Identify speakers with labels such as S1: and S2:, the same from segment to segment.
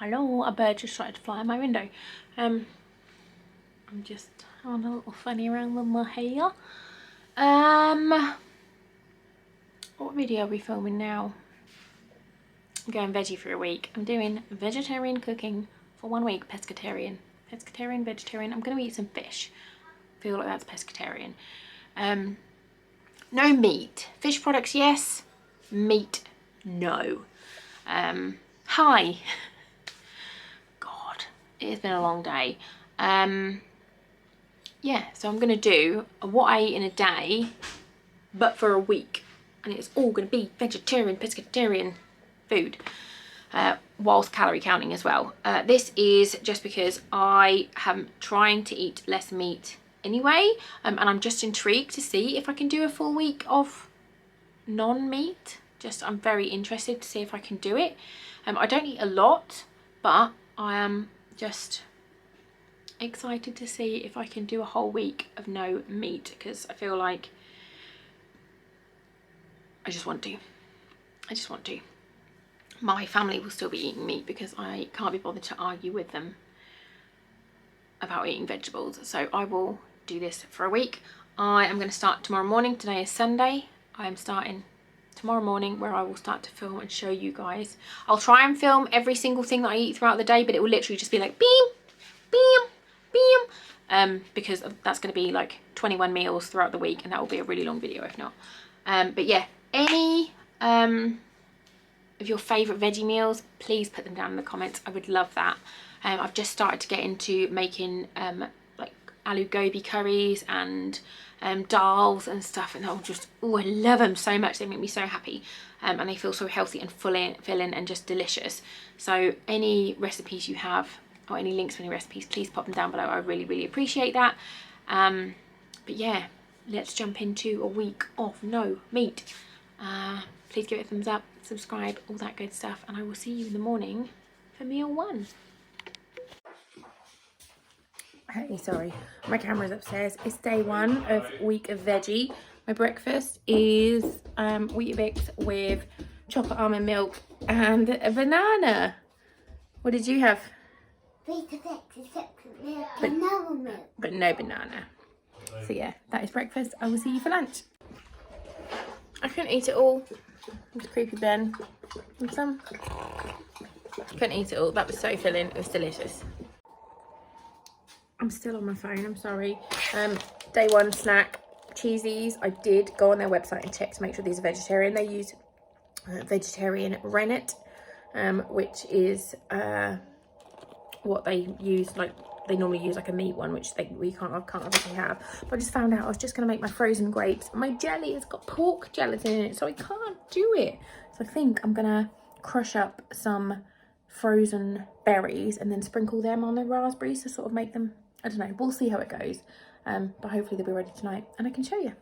S1: Hello, a bird just tried to fly in my window. I'm just having a little funny around with my hair. What video are we filming now? I'm going veggie for a week. I'm doing vegetarian cooking for 1 week, pescatarian. Pescatarian, vegetarian. I'm going to eat some fish. I feel like that's pescatarian. No meat. Fish products, yes. Meat, no. Hi. God, it has been a long day. Yeah, so I'm going to do what I eat in a day, but for a week. And it's all going to be vegetarian, pescatarian food, whilst calorie counting as well. This is just because I am trying to eat less meat anyway, and I'm just intrigued to see if I can do a full week of non-meat. I'm very interested to see if I can do it. I don't eat a lot, but I am just excited to see if I can do a whole week of no meat, because I feel like I just want to. My family will still be eating meat because I can't be bothered to argue with them about eating vegetables. So I will do this for a week. I am going to start tomorrow morning. Today is Sunday. I am starting tomorrow morning, where I will start to film and show you guys. I'll try and film every single thing that I eat throughout the day, but it will literally just be like beam, beam, beam, because that's going to be like 21 meals throughout the week, and that will be a really long video if not. But yeah, any of your favourite veggie meals, please put them down in the comments. I would love that. I've just started to get into making like aloo gobi curries and dals and stuff, and oh, I love them so much. They make me so happy, and they feel so healthy and filling and just delicious. So any recipes you have, or any links for any recipes, please pop them down below. I really appreciate that. But yeah, let's jump into a week of no meat. Please give it a thumbs up, subscribe, all that good stuff, and I will see you in the morning for meal 1. Hey, sorry, my camera's upstairs. It's day 1 of week of veggie. My breakfast is Weetabix with chocolate almond milk and a banana. What did you have?
S2: Weetabix with chocolate milk and banana milk.
S1: But no banana. So yeah, that is breakfast. I will see you for lunch. I couldn't eat it all. It's creepy Ben. And some. Couldn't eat it all. That was so filling. It was delicious. I'm still on my phone, I'm sorry. Day 1 snack, cheesies. I did go on their website and check to make sure these are vegetarian. They use vegetarian rennet, which is what they use, like they normally use like a meat one, which I can't obviously have. But I just found out I was just gonna make my frozen grapes. My jelly has got pork gelatin in it, so I can't do it. So I think I'm gonna crush up some frozen berries and then sprinkle them on the raspberries to sort of make them, I don't know, we'll see how it goes. But hopefully they'll be ready tonight and I can show you.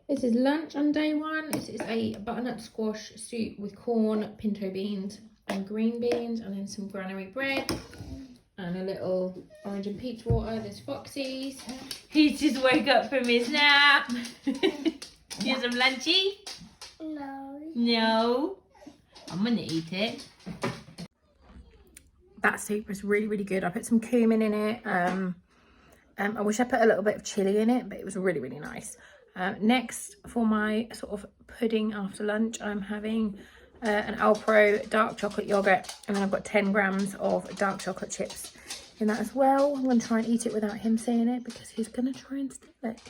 S1: This is lunch on day 1. This is a butternut squash soup with corn, pinto beans and green beans, and then some granary bread and a little orange and peach water. There's Foxy's. He's just woke up from his nap. You have some lunchy?
S2: No.
S1: No. I'm gonna eat it. That soup was really good. I put some cumin in it. I wish I put a little bit of chilli in it, but it was really nice. Next, for my sort of pudding after lunch, I'm having an Alpro dark chocolate yogurt, and then I've got 10 grams of dark chocolate chips in that as well. I'm going to try and eat it without him seeing it, because he's going to try and steal it.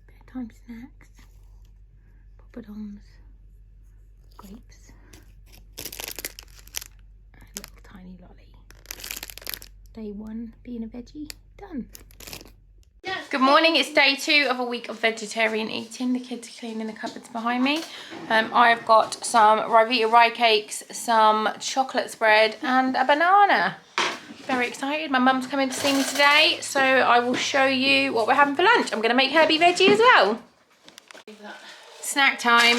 S1: Bedtime snacks, poppadoms, grapes, and a little tiny lolly. Day 1 being a veggie done. Good morning, it's day 2 of a week of vegetarian eating. The kids are cleaning the cupboards behind me. I've got some Rivita rye cakes, some chocolate spread and a banana. Very excited. My mum's coming to see me today, so I will show you what we're having for lunch. I'm going to make Herbie veggie as well. Snack time.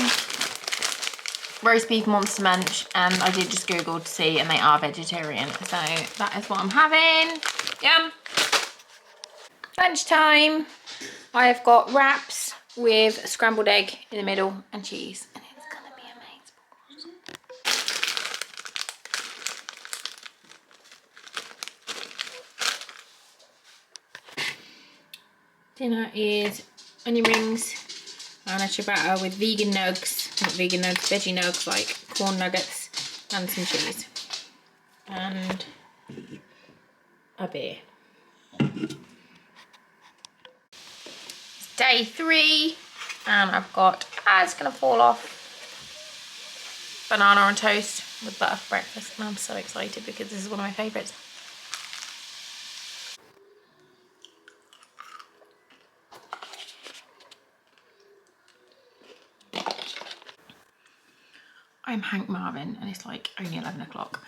S1: roast beef monster munch, and I did just Google to see, and they are vegetarian, so that is what I'm having. Yum. Lunchtime. I have got wraps with scrambled egg in the middle and cheese, and it's gonna be amazing. Dinner is onion rings and a ciabatta with vegan nugs, not vegan nugs, veggie nugs, like corn nuggets and some cheese. And a beer. It's day 3 and I've got, it's gonna fall off, banana on toast with butter for breakfast, and I'm so excited because this is one of my favourites. I'm Hank Marvin and it's like only 11 o'clock.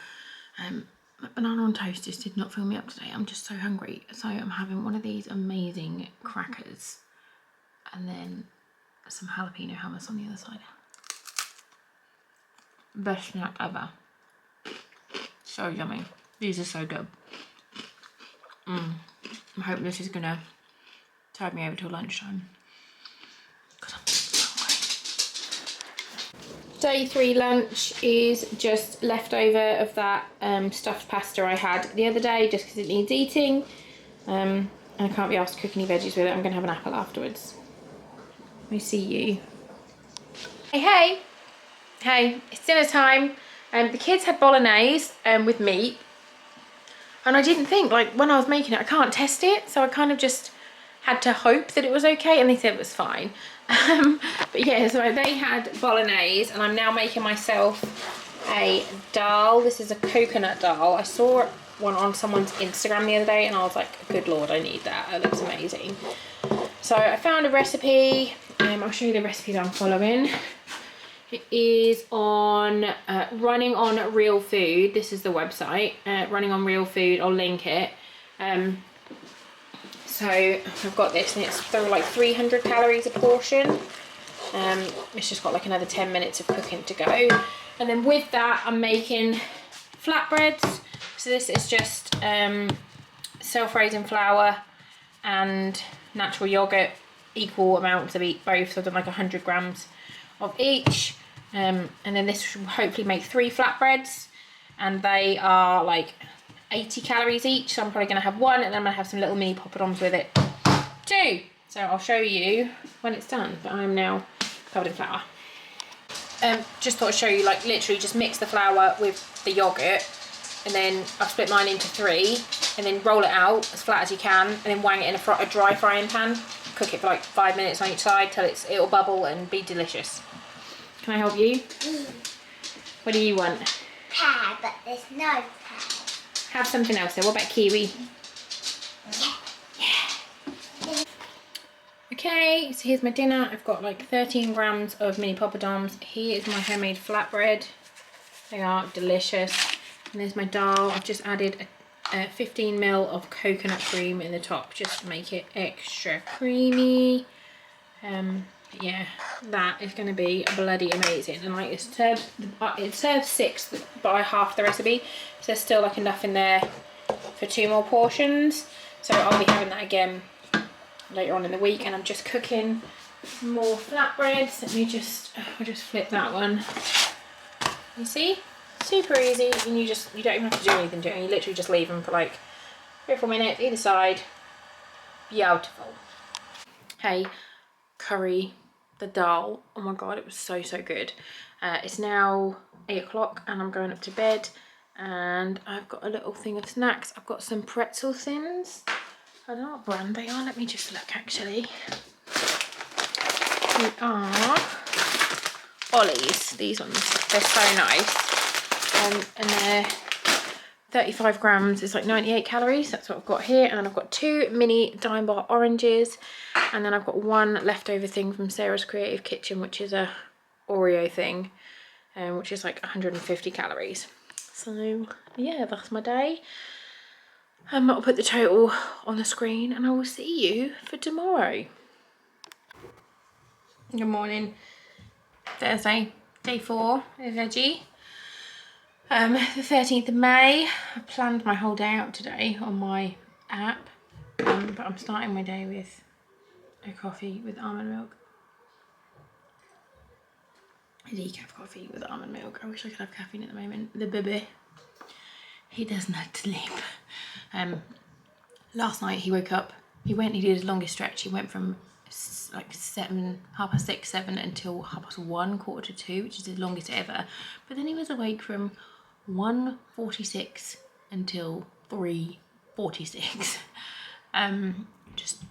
S1: Banana on toast just did not fill me up today. I'm just so hungry. So I'm having one of these amazing crackers and then some jalapeno hummus on the other side. Best snack ever. So yummy. These are so good. I'm hoping this is gonna tide me over till lunchtime. Day 3 lunch is just leftover of that stuffed pasta I had the other day, just because it needs eating. And I can't be asked to cook any veggies with it. I'm going to have an apple afterwards. Let me see you. Hey, hey. Hey, it's dinner time. The kids had bolognese with meat. And I didn't think, like, when I was making it, I can't test it. So I kind of just had to hope that it was okay, and they said it was fine. But yeah, so they had bolognese, and I'm now making myself a dal. This is a coconut dal. I saw one on someone's Instagram the other day, and I was like, good lord, I need that. It looks amazing. So I found a recipe. I'll show you the recipe that I'm following. It is on Running on Real Food. This is the website. Running on Real Food. I'll link it. So I've got this, and it's like 300 calories a portion. It's just got like another 10 minutes of cooking to go. And then with that, I'm making flatbreads. So this is just self-raising flour and natural yogurt, equal amounts of both. So I've done like 100 grams of each. And then this will hopefully make 3 flatbreads, and they are like 80 calories each, so I'm probably going to have 1, and then I'm going to have some little mini poppadoms with it too. So I'll show you when it's done, but I'm now covered in flour. Just thought I'd show you, like, literally just mix the flour with the yogurt, and then I've split mine into 3, and then roll it out as flat as you can, and then wang it in a dry frying pan. Cook it for like 5 minutes on each side till it'll bubble and be delicious. Can I help you? What do you want?
S2: Pear, but there's no pear.
S1: Have something else there. What about kiwi? Yeah. Okay, so here's my dinner. I've got like 13 grams of mini poppadoms. Here is my homemade flatbread. They are delicious. And there's my dal. I've just added a 15 ml of coconut cream in the top just to make it extra creamy. Yeah, that is going to be bloody amazing. And like it serves 6 by half the recipe, so there's still like enough in there for 2 more portions. So I'll be having that again later on in the week. And I'm just cooking more flatbreads. Let me I'll just flip that one. You see, super easy, and you don't even have to do anything to it. You literally just leave them for like 3 or 4 minutes either side. Beautiful. Hey, curry. The dal, oh my god, it was so good. It's now 8 o'clock and I'm going up to bed, and I've got a little thing of snacks. I've got some pretzel thins. I don't know what brand they are. Let me just look actually. They are Ollie's, these ones. They're so nice. And they're 35 grams, it's like 98 calories. That's what I've got here. And then I've got 2 mini Dime Bar oranges. And then I've got 1 leftover thing from Sarah's Creative Kitchen, which is a Oreo thing, which is like 150 calories. So yeah, that's my day. I'll put the total on the screen, and I will see you for tomorrow. Good morning. Thursday, Day 4 of veggie. The 13th of May. I planned my whole day out today on my app, but I'm starting my day with a coffee with almond milk. A decaf coffee with almond milk. I wish I could have caffeine at the moment. The baby, he does not sleep. Last night he woke up, he did his longest stretch. He went from like 6:30, 7 until 1:30, 1:45, which is his longest ever. But then he was awake from 1:46 until 3:46. Just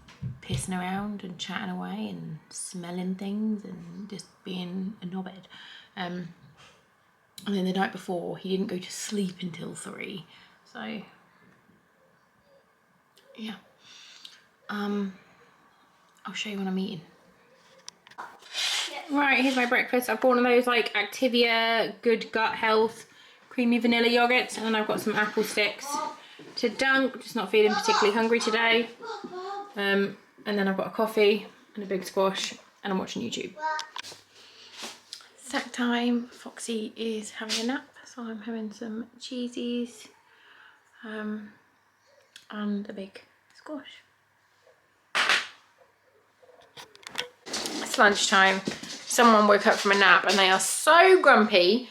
S1: pissing around and chatting away and smelling things and just being a knobhead. And then the night before he didn't go to sleep until 3. So yeah. I'll show you when I'm eating. Right, here's my breakfast. I've got one of those like Activia Good Gut Health creamy vanilla yogurts, and then I've got some apple sticks to dunk. Just not feeling particularly hungry today. And then I've got a coffee and a big squash, and I'm watching YouTube. Snack time. Foxy is having a nap, so I'm having some cheesies and a big squash. It's lunchtime. Someone woke up from a nap and they are so grumpy,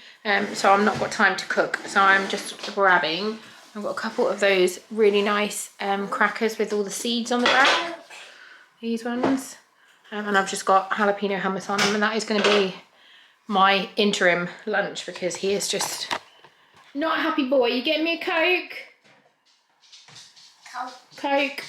S1: so I've not got time to cook, so I'm just grabbing. I've got a couple of those really nice crackers with all the seeds on the back, these ones, and I've just got jalapeno hummus on them, and that is going to be my interim lunch because he is just not a happy boy. You getting me a Coke? Coke.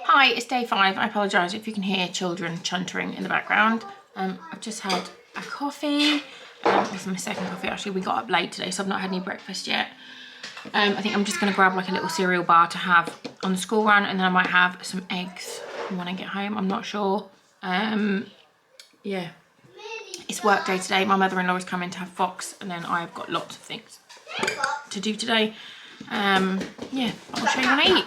S1: Hi, it's day 5. I apologise if you can hear children chuntering in the background. I've just had a coffee. This is my second coffee actually. We got up late today, so I've not had any breakfast yet. I think I'm just going to grab like a little cereal bar to have on the school run, and then I might have some eggs when I get home. I'm not sure. Yeah, it's work day today. My mother-in-law is coming to have Fox, and then I've got lots of things to do today. Yeah, I'll show you when I eat.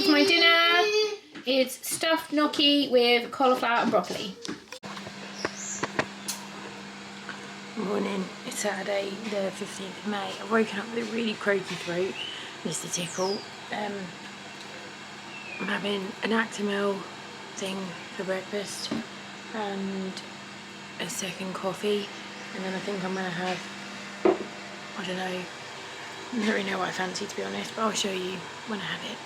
S1: My dinner is stuffed gnocchi with cauliflower and broccoli. Morning, it's Saturday the 15th of May. I've woken up with a really croaky throat, Mr. Tickle. I'm having an Actimel thing for breakfast and a second coffee, and then I think I'm gonna have, I don't know, I don't really know what I fancy to be honest, but I'll show you when I have it.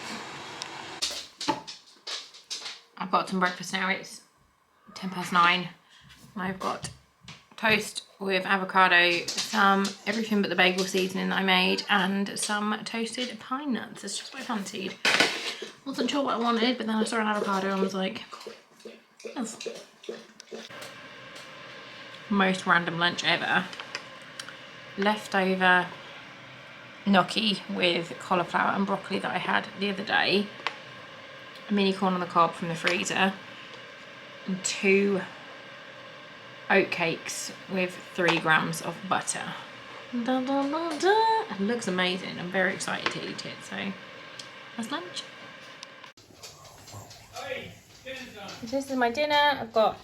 S1: I've got some breakfast now. It's 9:10. I've got toast with avocado, some everything but the bagel seasoning that I made, and some toasted pine nuts. That's just what I fancied. Wasn't sure what I wanted, but then I saw an avocado and was like, yes. Most random lunch ever. Leftover gnocchi with cauliflower and broccoli that I had the other day. A mini corn on the cob from the freezer, and 2 oatcakes with 3 grams of butter. Da, da, da, da. It looks amazing. I'm very excited to eat it. So that's lunch. This is my dinner. I've got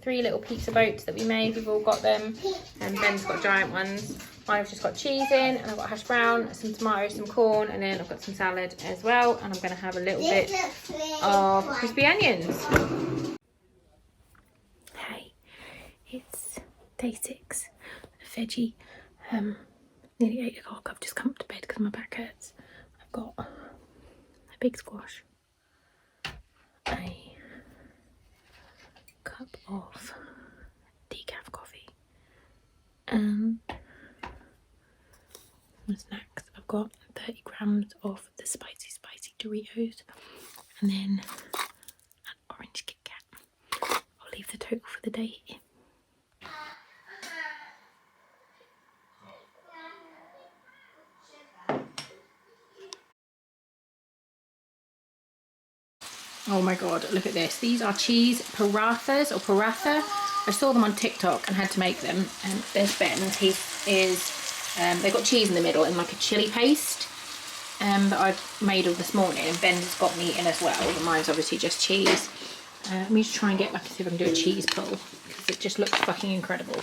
S1: 3 little pizza boats that we made. We've all got them, and Ben's got giant ones. I've just got cheese in, and I've got hash brown, some tomatoes, some corn, and then I've got some salad as well. And I'm going to have a little bit of crispy onions. Hey, it's day 6 of veggie. Nearly 8 o'clock. I've just come up to bed because my back hurts. I've got a big squash, a cup of decaf coffee, and some snacks. I've got 30 grams of the spicy Doritos, and then an orange Kit Kat. I'll leave the total for the day here. Oh my god, look at this. These are cheese parathas or paratha. I saw them on TikTok and had to make them. And there's Ben. They've got cheese in the middle and like a chili paste that I've made all this morning. And Ben's got meat in as well. But mine's obviously just cheese. Let me just try and get back and see if I can do a cheese pull, because it just looks fucking incredible.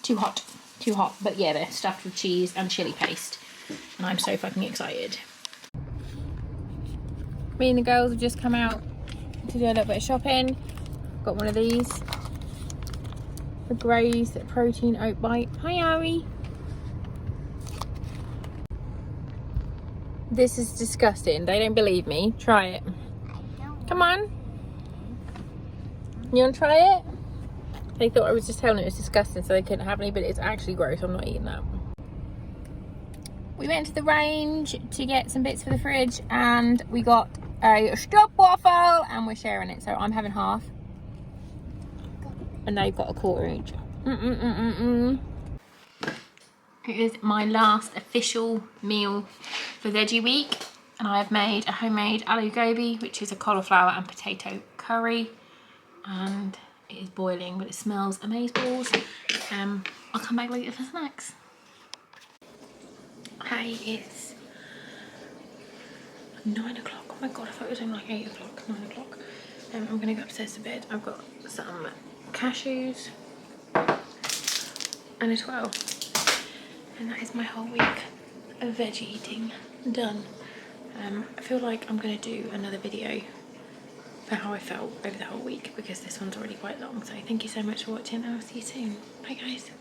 S1: Too hot. Too hot. But yeah, they're stuffed with cheese and chili paste. And I'm so fucking excited. Me and the girls have just come out to do a little bit of shopping. Got one of these. The Graze protein oat bite. Hi Ari. This is disgusting. They don't believe me. Try it. Come on. You want to try it? They thought I was just telling them it was disgusting, so they couldn't have any, but it's actually gross. I'm not eating that. We went to the range to get some bits for the fridge, and we got a strop waffle, and we're sharing it. So I'm having half, and they've got a quarter each. It is my last official meal for veggie week, and I have made a homemade aloo gobi, which is a cauliflower and potato curry, and it is boiling, but it smells amazeballs. I'll come back later for snacks. Hey, it's 9 o'clock. Oh my god, I thought it was only like 8 o'clock, 9 o'clock. I'm gonna go upstairs to bed. I've got some cashews and a 12. And that is my whole week of veggie eating done. I feel like I'm gonna do another video for how I felt over the whole week, because this one's already quite long. So thank you so much for watching, and I'll see you soon. Bye guys.